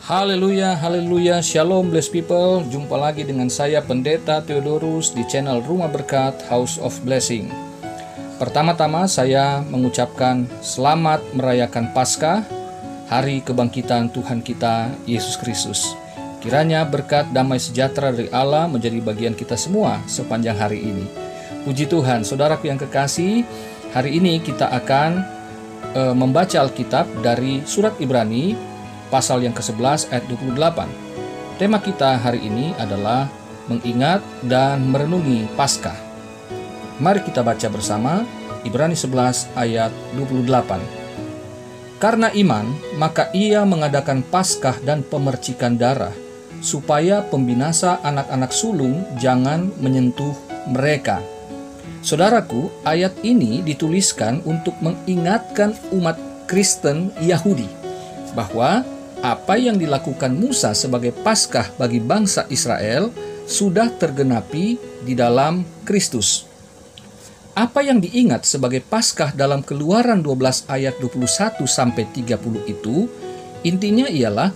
Haleluya, haleluya, shalom blessed people. Jumpa lagi dengan saya Pendeta Theodorus di channel Rumah Berkat House of Blessing. Pertama-tama saya mengucapkan selamat merayakan Paskah, hari kebangkitan Tuhan kita Yesus Kristus. Kiranya berkat damai sejahtera dari Allah menjadi bagian kita semua sepanjang hari ini. Puji Tuhan, saudaraku yang kekasih, hari ini kita akan membaca Alkitab dari surat Ibrani pasal yang ke-11 ayat 28. Tema kita hari ini adalah mengingat dan merenungi Paskah. Mari kita baca bersama Ibrani 11 ayat 28. Karena iman, maka ia mengadakan Paskah dan pemercikan darah, supaya pembinasa anak-anak sulung jangan menyentuh mereka. Saudaraku, ayat ini dituliskan untuk mengingatkan umat Kristen Yahudi bahwa apa yang dilakukan Musa sebagai Paskah bagi bangsa Israel sudah tergenapi di dalam Kristus. Apa yang diingat sebagai Paskah dalam Keluaran 12 ayat 21-30 itu, intinya ialah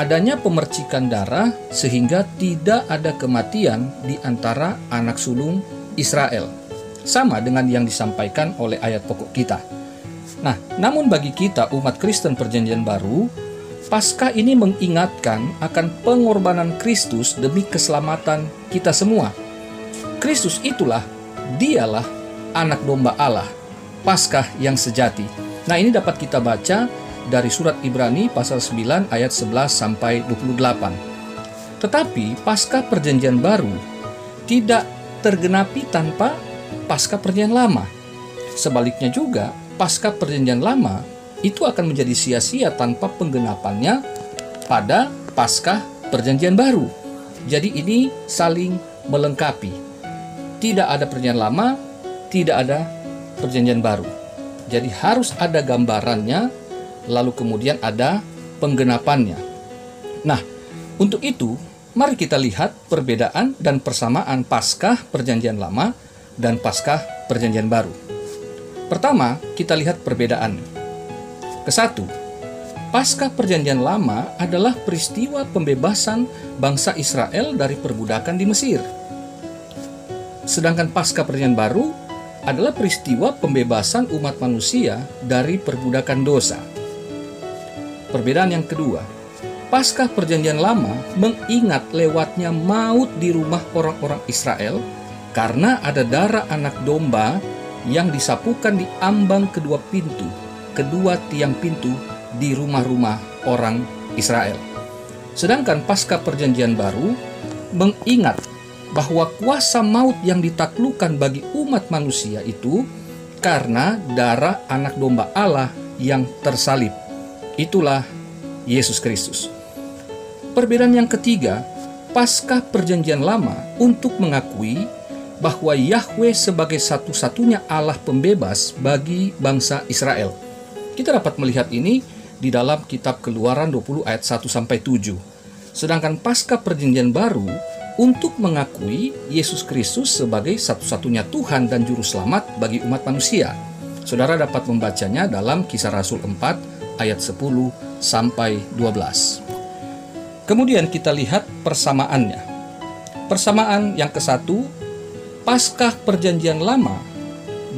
adanya pemercikan darah sehingga tidak ada kematian di antara anak sulung Israel. Sama dengan yang disampaikan oleh ayat pokok kita. Nah, namun bagi kita umat Kristen Perjanjian Baru, Paskah ini mengingatkan akan pengorbanan Kristus demi keselamatan kita semua. Kristus itulah, dialah anak domba Allah, Paskah yang sejati. Nah, ini dapat kita baca dari surat Ibrani pasal 9 ayat 11-28. Tetapi Paskah Perjanjian Baru tidak tergenapi tanpa Paskah Perjanjian Lama. Sebaliknya juga, Paskah Perjanjian Lama itu akan menjadi sia-sia tanpa penggenapannya pada Paskah Perjanjian Baru. Jadi ini saling melengkapi. Tidak ada Perjanjian Lama, tidak ada Perjanjian Baru. Jadi harus ada gambarannya, lalu kemudian ada penggenapannya. Nah, untuk itu, mari kita lihat perbedaan dan persamaan Paskah Perjanjian Lama dan Paskah Perjanjian Baru. Pertama, kita lihat perbedaan. Kesatu, Paskah Perjanjian Lama adalah peristiwa pembebasan bangsa Israel dari perbudakan di Mesir. Sedangkan Paskah Perjanjian Baru adalah peristiwa pembebasan umat manusia dari perbudakan dosa. Perbedaan yang kedua, Paskah Perjanjian Lama mengingat lewatnya maut di rumah orang-orang Israel karena ada darah anak domba yang disapukan di ambang kedua tiang pintu di rumah-rumah orang Israel. Sedangkan Paskah Perjanjian Baru mengingat bahwa kuasa maut yang ditaklukkan bagi umat manusia itu karena darah anak domba Allah yang tersalib. Itulah Yesus Kristus. Perbedaan yang ketiga, Paskah Perjanjian Lama untuk mengakui bahwa Yahweh sebagai satu-satunya Allah pembebas bagi bangsa Israel. Kita dapat melihat ini di dalam kitab Keluaran 20 ayat 1-7. Sedangkan Paskah Perjanjian Baru untuk mengakui Yesus Kristus sebagai satu-satunya Tuhan dan Juru Selamat bagi umat manusia. Saudara dapat membacanya dalam Kisah Rasul 4 ayat 10-12. Kemudian kita lihat persamaannya. Persamaan yang ke-1, Paskah Perjanjian Lama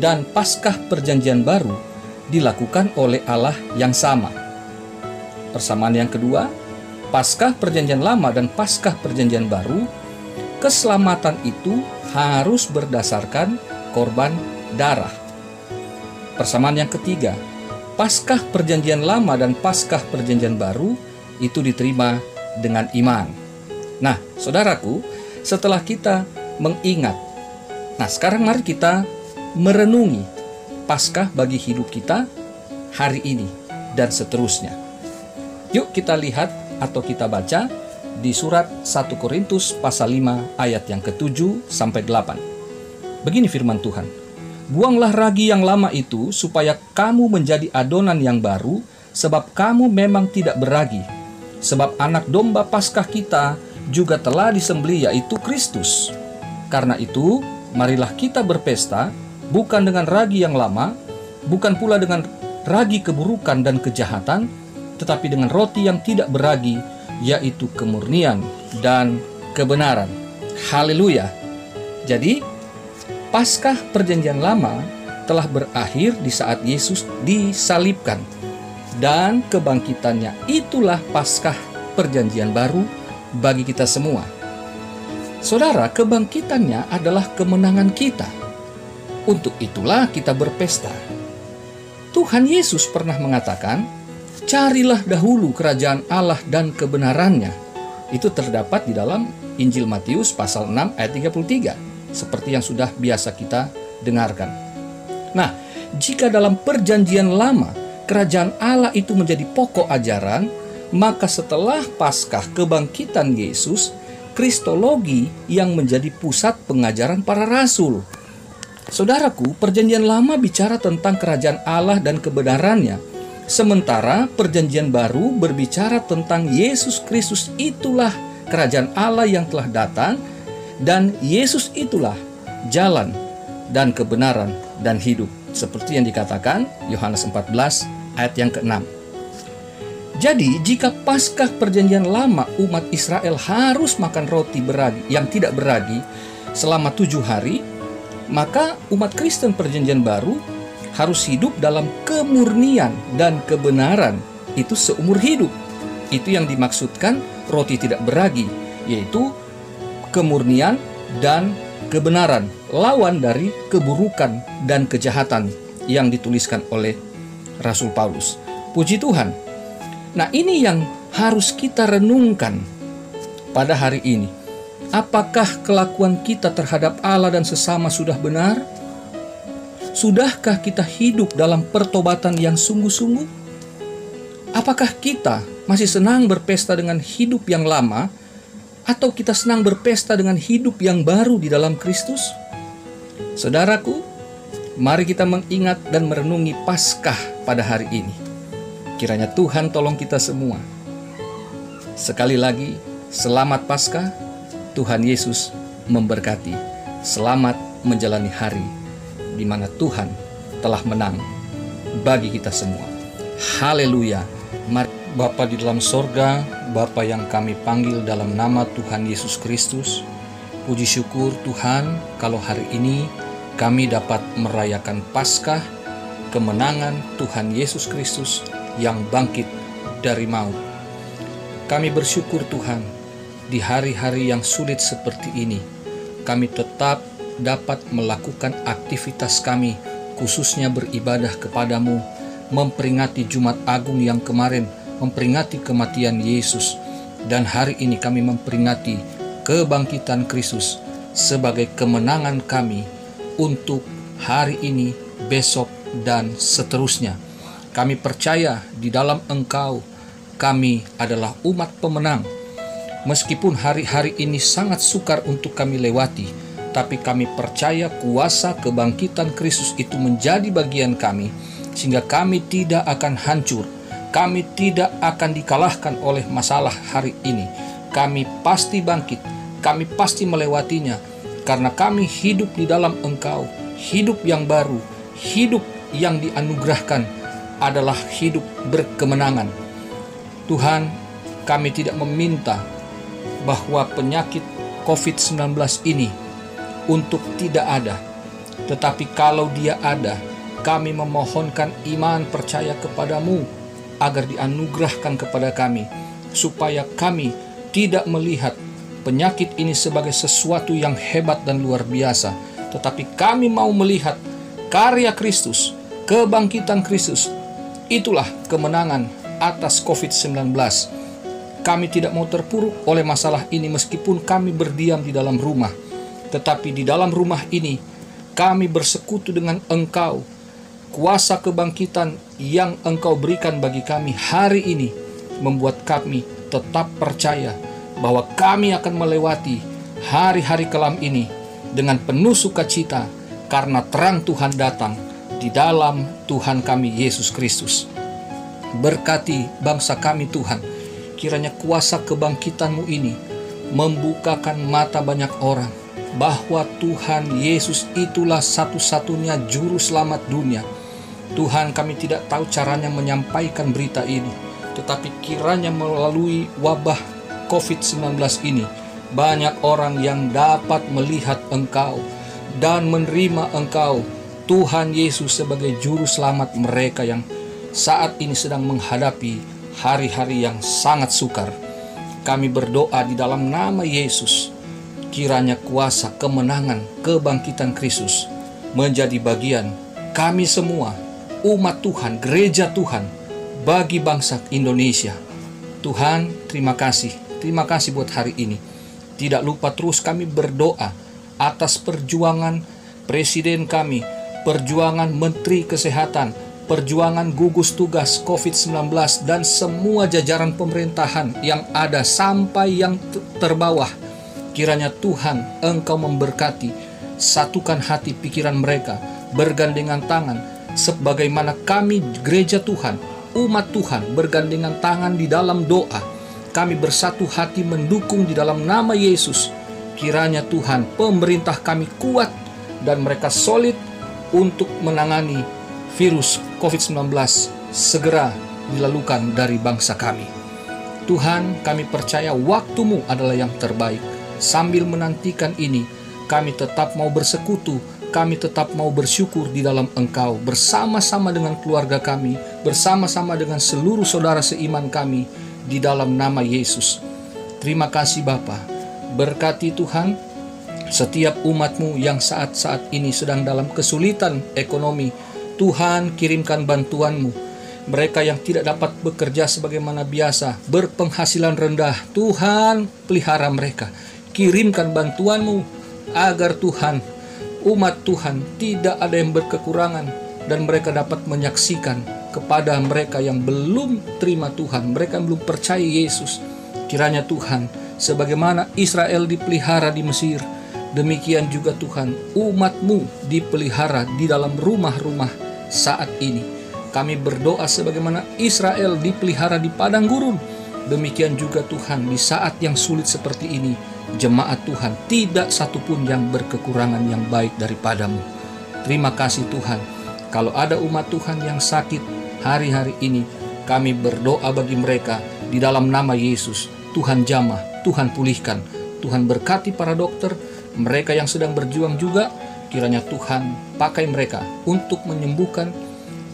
dan Paskah Perjanjian Baru dilakukan oleh Allah yang sama. Persamaan yang kedua, Paskah Perjanjian Lama dan Paskah Perjanjian Baru, keselamatan itu harus berdasarkan korban darah. Persamaan yang ketiga, Paskah Perjanjian Lama dan Paskah Perjanjian Baru itu diterima dengan iman. Nah, saudaraku, setelah kita mengingat, nah sekarang mari kita merenungi Paskah bagi hidup kita hari ini dan seterusnya. Yuk kita lihat atau kita baca di surat 1 Korintus pasal 5 ayat yang ke-7-8. Begini firman Tuhan. Buanglah ragi yang lama itu supaya kamu menjadi adonan yang baru, sebab kamu memang tidak beragi. Sebab anak domba Paskah kita juga telah disembelih, yaitu Kristus. Karena itu, marilah kita berpesta bukan dengan ragi yang lama, bukan pula dengan ragi keburukan dan kejahatan, tetapi dengan roti yang tidak beragi, yaitu kemurnian dan kebenaran. Haleluya. Jadi, Paskah Perjanjian Lama telah berakhir di saat Yesus disalibkan, dan kebangkitannya itulah Paskah Perjanjian Baru bagi kita semua. Saudara, kebangkitannya adalah kemenangan kita. Untuk itulah kita berpesta. Tuhan Yesus pernah mengatakan, "Carilah dahulu kerajaan Allah dan kebenarannya." Itu terdapat di dalam Injil Matius pasal 6 ayat 33, seperti yang sudah biasa kita dengarkan. Nah, jika dalam Perjanjian Lama kerajaan Allah itu menjadi pokok ajaran, maka setelah Paskah kebangkitan Yesus, Kristologi yang menjadi pusat pengajaran para rasul. Saudaraku, Perjanjian Lama bicara tentang kerajaan Allah dan kebenarannya, sementara Perjanjian Baru berbicara tentang Yesus Kristus itulah kerajaan Allah yang telah datang, dan Yesus itulah jalan dan kebenaran dan hidup, seperti yang dikatakan Yohanes 14 ayat yang ke-6. Jadi, jika Paskah Perjanjian Lama umat Israel harus makan roti beragi yang tidak beragi selama 7 hari, maka umat Kristen Perjanjian Baru harus hidup dalam kemurnian dan kebenaran itu seumur hidup. Itu yang dimaksudkan roti tidak beragi, yaitu kemurnian dan kebenaran, lawan dari keburukan dan kejahatan yang dituliskan oleh Rasul Paulus. Puji Tuhan. Nah, ini yang harus kita renungkan pada hari ini. Apakah kelakuan kita terhadap Allah dan sesama sudah benar? Sudahkah kita hidup dalam pertobatan yang sungguh-sungguh? Apakah kita masih senang berpesta dengan hidup yang lama, atau kita senang berpesta dengan hidup yang baru di dalam Kristus? Saudaraku, mari kita mengingat dan merenungi Paskah pada hari ini. Kiranya Tuhan tolong kita semua. Sekali lagi, selamat Paskah. Tuhan Yesus memberkati. Selamat menjalani hari di mana Tuhan telah menang bagi kita semua. Haleluya. Mari Bapa di dalam sorga, Bapa yang kami panggil dalam nama Tuhan Yesus Kristus, puji syukur Tuhan kalau hari ini kami dapat merayakan Paskah, kemenangan Tuhan Yesus Kristus yang bangkit dari maut. Kami bersyukur Tuhan, di hari-hari yang sulit seperti ini, kami tetap dapat melakukan aktivitas kami, khususnya beribadah kepadamu, memperingati Jumat Agung yang kemarin, memperingati kematian Yesus, dan hari ini kami memperingati kebangkitan Kristus sebagai kemenangan kami untuk hari ini, besok, dan seterusnya. Kami percaya di dalam Engkau, kami adalah umat pemenang. Meskipun hari-hari ini sangat sukar untuk kami lewati, tapi kami percaya kuasa kebangkitan Kristus itu menjadi bagian kami, sehingga kami tidak akan hancur. Kami tidak akan dikalahkan oleh masalah hari ini. Kami pasti bangkit, kami pasti melewatinya, karena kami hidup di dalam Engkau, hidup yang baru, hidup yang dianugerahkan adalah hidup berkemenangan. Tuhan, kami tidak meminta bahwa penyakit COVID-19 ini untuk tidak ada, tetapi kalau dia ada, kami memohonkan iman percaya kepadamu agar dianugerahkan kepada kami, supaya kami tidak melihat penyakit ini sebagai sesuatu yang hebat dan luar biasa, tetapi kami mau melihat karya Kristus, kebangkitan Kristus. Itulah kemenangan atas COVID-19. Kami tidak mau terpuruk oleh masalah ini meskipun kami berdiam di dalam rumah. Tetapi di dalam rumah ini, kami bersekutu dengan Engkau. Kuasa kebangkitan yang Engkau berikan bagi kami hari ini membuat kami tetap percaya bahwa kami akan melewati hari-hari kelam ini dengan penuh sukacita, karena terang Tuhan datang di dalam Tuhan kami Yesus Kristus. Berkati bangsa kami Tuhan, kiranya kuasa kebangkitan-Mu ini membukakan mata banyak orang bahwa Tuhan Yesus itulah satu-satunya juru selamat dunia. Tuhan, kami tidak tahu caranya menyampaikan berita ini, tetapi kiranya melalui wabah COVID-19 ini, banyak orang yang dapat melihat Engkau dan menerima Engkau, Tuhan Yesus, sebagai juru selamat mereka yang saat ini sedang menghadapi hari-hari yang sangat sukar. Kami berdoa di dalam nama Yesus, kiranya kuasa kemenangan, kebangkitan Kristus menjadi bagian kami semua, umat Tuhan, gereja Tuhan, bagi bangsa Indonesia. Tuhan, terima kasih buat hari ini. Tidak lupa terus kami berdoa atas perjuangan Presiden kami, perjuangan Menteri Kesehatan, perjuangan gugus tugas COVID-19, dan semua jajaran pemerintahan yang ada sampai yang terbawah. Kiranya Tuhan, Engkau memberkati, satukan hati pikiran mereka, bergandengan tangan, sebagaimana kami gereja Tuhan, umat Tuhan bergandengan tangan di dalam doa. Kami bersatu hati mendukung di dalam nama Yesus. Kiranya Tuhan, pemerintah kami kuat dan mereka solid untuk menangani virus COVID-19 segera dilalukan dari bangsa kami. Tuhan, kami percaya waktu-Mu adalah yang terbaik. Sambil menantikan ini, kami tetap mau bersekutu, kami tetap mau bersyukur di dalam Engkau, bersama-sama dengan keluarga kami, bersama-sama dengan seluruh saudara seiman kami, di dalam nama Yesus. Terima kasih Bapa. Berkati Tuhan setiap umat-Mu yang saat-saat ini sedang dalam kesulitan ekonomi. Tuhan, kirimkan bantuan-Mu. Mereka yang tidak dapat bekerja sebagaimana biasa, berpenghasilan rendah, Tuhan, pelihara mereka. Kirimkan bantuan-Mu agar Tuhan, umat Tuhan tidak ada yang berkekurangan, dan mereka dapat menyaksikan kepada mereka yang belum terima Tuhan, mereka yang belum percaya Yesus. Kiranya Tuhan, sebagaimana Israel dipelihara di Mesir, demikian juga Tuhan, umat-Mu dipelihara di dalam rumah-rumah saat ini. Kami berdoa sebagaimana Israel dipelihara di padang gurun, demikian juga Tuhan, di saat yang sulit seperti ini, jemaat Tuhan tidak satupun yang berkekurangan yang baik daripadamu. Terima kasih Tuhan. Kalau ada umat Tuhan yang sakit hari-hari ini, kami berdoa bagi mereka di dalam nama Yesus. Tuhan jamah, Tuhan pulihkan, Tuhan berkati para dokter, mereka yang sedang berjuang juga. Kiranya Tuhan pakai mereka untuk menyembuhkan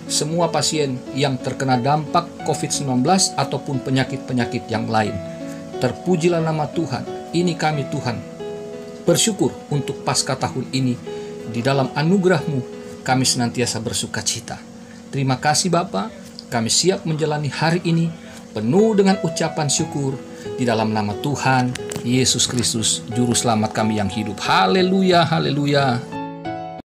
semua pasien yang terkena dampak COVID-19 ataupun penyakit-penyakit yang lain. Terpujilah nama Tuhan. Ini kami Tuhan bersyukur untuk Paskah tahun ini. Di dalam anugerah-Mu kami senantiasa bersuka cita. Terima kasih Bapa. Kami siap menjalani hari ini penuh dengan ucapan syukur di dalam nama Tuhan Yesus Kristus, Juru Selamat kami yang hidup. Haleluya, haleluya.